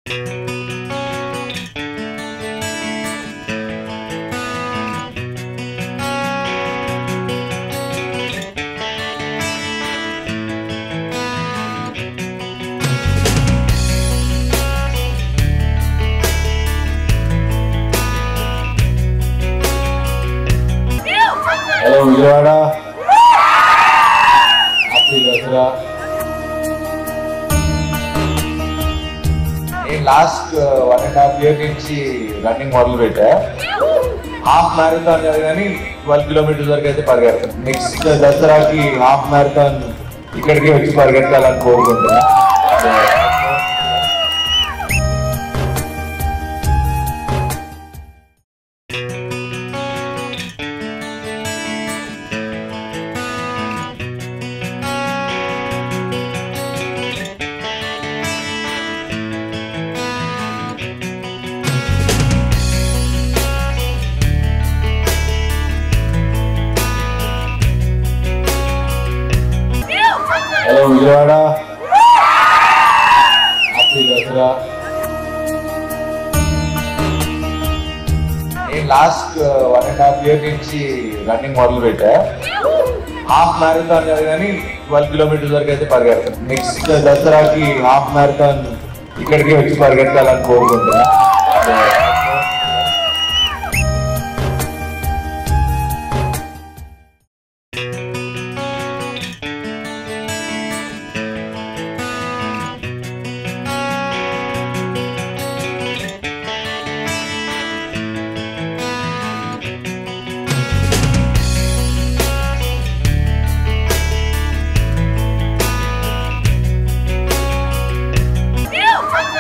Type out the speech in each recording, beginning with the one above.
Hello, Vijayawada. Happy Dasara. Last 1.5 years నుంచి running మొదలు పెట్టా. హాఫ్ మ్యారథాన్ కానీ 12 కిలోమీటర్స్ వరకు అయితే పరిగెడతాను. నెక్స్ట్ దసరాకి హాఫ్ మ్యారథాన్ ఇక్కడికి వచ్చి పరిగెత్తాలని కోరుకుంటున్నా. Hello, Vijayawada. Happy Dasara. Last 1.5 years నుంచి రన్నింగ్ మొదలు పెట్టా. హాఫ్ మ్యారథాన్ కానీ 12 కిలోమీటర్స్ వరకు అయితే పరిగెడతాను. నెక్స్ట్ దసరాకి హాఫ్ మ్యారథాన్ ఇక్కడికి వచ్చి పరిగెత్తాలని కోరుకుంటున్నా.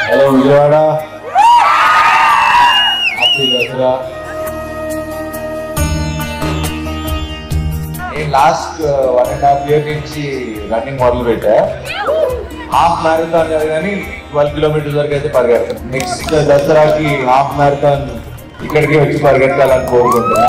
Hello, Vijayawada. Happy Dasara. Last 1.5 years నుంచి రన్నింగ్ మొదలు పెట్టా. హాఫ్ మ్యారథాన్ కానీ 12 కిలోమీటర్స్ వరకు అయితే పరిగెడతాను. నెక్స్ట్ దసరాకి హాఫ్ మ్యారథాన్ ఇక్కడికి వచ్చి పరిగెత్తాలని కోరుకుంటున్నా.